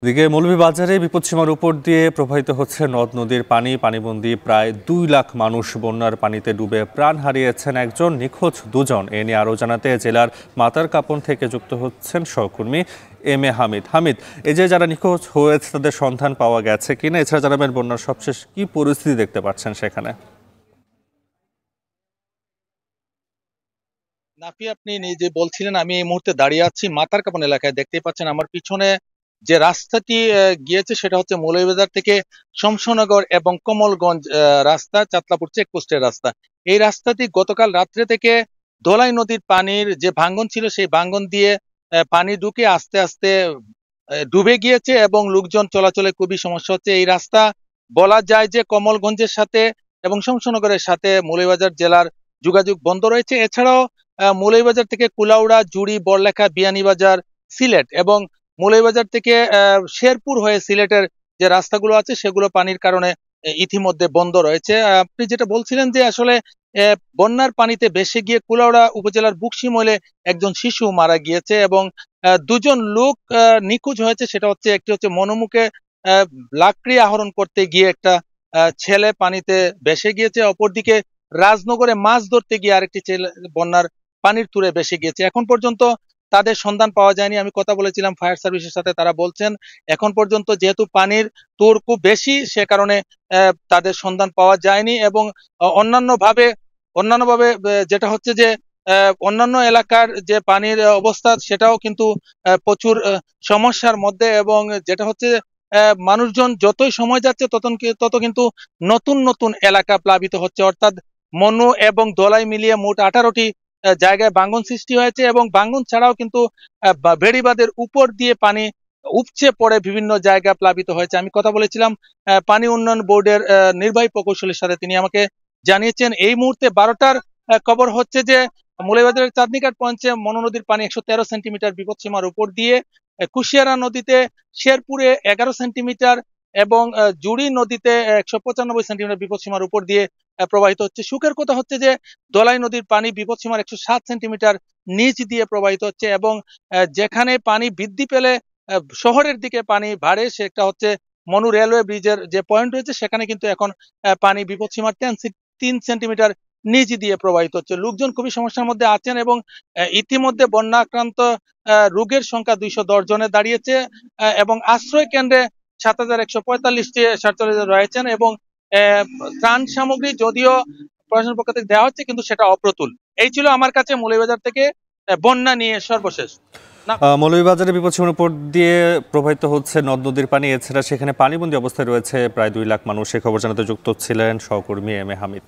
দিকে মৌলভীবাজারে বিপদসীমার উপর দিয়ে প্রবাহিত হচ্ছে নদ নদীর পানিবন্দী প্রায় 2 লাখ মানুষ বন্যার পানিতে ডুবে প্রাণ হারিয়েছেন একজন, নিখোঁজ দুজন। এ নিয়ে আরও জানাতে জেলার মাতারকাপন থেকে যুক্ত হচ্ছেন সহকর্মী এম এ হামিদ। এই যে যারা নিখোঁজ হয়েছে তাদের সন্ধান পাওয়া গেছে কিনা, এছাড়া জানাবেন বন্যার সবশেষ কি পরিস্থিতি দেখতে পাচ্ছেন সেখানে। নাফি, আপনি নিজে বলছিলেন, আমি এই মুহূর্তে দাঁড়িয়ে আছি মাতারকাপন এলাকায়। দেখতেই পাচ্ছেন আমার পিছনে যে রাস্তাটি গিয়েছে সেটা হচ্ছে মৌলভীবাজার থেকে শমশনগর এবং কমলগঞ্জ রাস্তা, চাতলাপুর চেকপোস্টের রাস্তা। এই রাস্তাটি গতকাল রাত্রে থেকে ধলাই নদীর পানির যে ভাঙ্গন ছিল সেই ভাঙ্গন দিয়ে পানি ঢুকে আস্তে আস্তে ডুবে গিয়েছে এবং লোকজন চলাচলে খুবই সমস্যা হচ্ছে। এই রাস্তা বলা যায় যে কমলগঞ্জের সাথে এবং শমশনগরের সাথে মৌলভীবাজার জেলার যোগাযোগ বন্ধ রয়েছে। এছাড়াও মৌলভীবাজার থেকে কুলাউড়া, জুড়ি, বড়লেখা, বিয়ানীবাজার, সিলেট এবং মৌলভীবাজার থেকে শেরপুর হয়ে সিলেটের যে রাস্তাগুলো আছে সেগুলো পানির কারণে ইতিমধ্যে বন্ধ রয়েছে। আপনি যেটা বলছিলেন যে আসলে বন্যার পানিতে ভেসে গিয়ে কুলাউড়া উপজেলার বুকশিমলে একজন শিশু মারা গিয়েছে এবং দুজন লোক নিখোঁজ হয়েছে। সেটা হচ্ছে, একটি হচ্ছে মনোমুখে লাকড়ি আহরণ করতে গিয়ে একটা ছেলে পানিতে ভেসে গিয়েছে, অপরদিকে রাজনগরে মাছ ধরতে গিয়ে আরেকটি ছেলে বন্যার পানির তুরে ভেসে গিয়েছে। এখন পর্যন্ত তাদের সন্ধান পাওয়া যায়নি। আমি কথা বলেছিলাম ফায়ার সার্ভিসের সাথে, তারা বলছেন এখন পর্যন্ত যেহেতু পানির তোর খুব বেশি সে কারণে তাদের সন্ধান পাওয়া যায়নি এবং অন্যান্যভাবে যেটা হচ্ছে যে অন্যান্য এলাকার যে পানির অবস্থা সেটাও কিন্তু প্রচুর সমস্যার মধ্যে এবং যেটা হচ্ছে মানুষজন যতই সময় যাচ্ছে তত কিন্তু নতুন নতুন এলাকা প্লাবিত হচ্ছে। অর্থাৎ মনু এবং দলাই মিলিয়ে মোট 18টি জায়গায় ভাঙ্গন সৃষ্টি হয়েছে এবং ভাঙ্গন ছাড়াও কিন্তু বেড়িবাঁধের উপর দিয়ে পানি উপচে পড়ে বিভিন্ন জায়গা প্লাবিত হয়েছে। আমি কথা বলেছিলাম পানি উন্নয়ন বোর্ডের নির্বাহী প্রকৌশলীর সাথে, তিনি আমাকে জানিয়েছেন এই মুহূর্তে 12টার খবর হচ্ছে যে মৌলভীবাজারের চাঁদনীঘাট পৌঁছে মনু নদীর পানি 113 সেন্টিমিটার বিপদসীমার উপর দিয়ে, কুশিয়ারা নদীতে শেরপুরে 11 সেন্টিমিটার এবং জুড়ি নদীতে 195 সেন্টিমিটার বিপদসীমার উপর দিয়ে প্রবাহিত হচ্ছে। সুখের কথা হচ্ছে যে ধলাই নদীর পানি বিপদসীমার 107 সেন্টিমিটার নিচ দিয়ে প্রবাহিত হচ্ছে এবং যেখানে পানি বৃদ্ধি পেলে শহরের দিকে পানি বাড়ে সেটা হচ্ছে মনু রেলওয়ে ব্রিজের যে পয়েন্ট রয়েছে, সেখানে কিন্তু এখন পানি বিপদসীমার 3 সেন্টিমিটার নিচ দিয়ে প্রবাহিত হচ্ছে। লোকজন খুবই সমস্যার মধ্যে আছেন এবং ইতিমধ্যে বন্যা আক্রান্ত রোগের সংখ্যা 210 জনে দাঁড়িয়েছে এবং আশ্রয় কেন্দ্রে 7145টি স্বেচ্ছাসেবক রয়েছেন এবং ত্রাণ সামগ্রী যদিও প্রশাসনের পক্ষ থেকে দেওয়া হচ্ছে কিন্তু সেটা অপ্রতুল। এই ছিল আমার কাছে মৌলভীবাজার থেকে বন্যা নিয়ে সর্বশেষ। মৌলভীবাজারের বিপদসীমার উপর দিয়ে প্রবাহিত হচ্ছে নদ নদীর পানি, এছাড়া সেখানে পানিবন্দী অবস্থায় রয়েছে প্রায় 2 লাখ মানুষ। এই খবর জানাতে যুক্ত ছিলেন সহকর্মী এম এ হামিদ।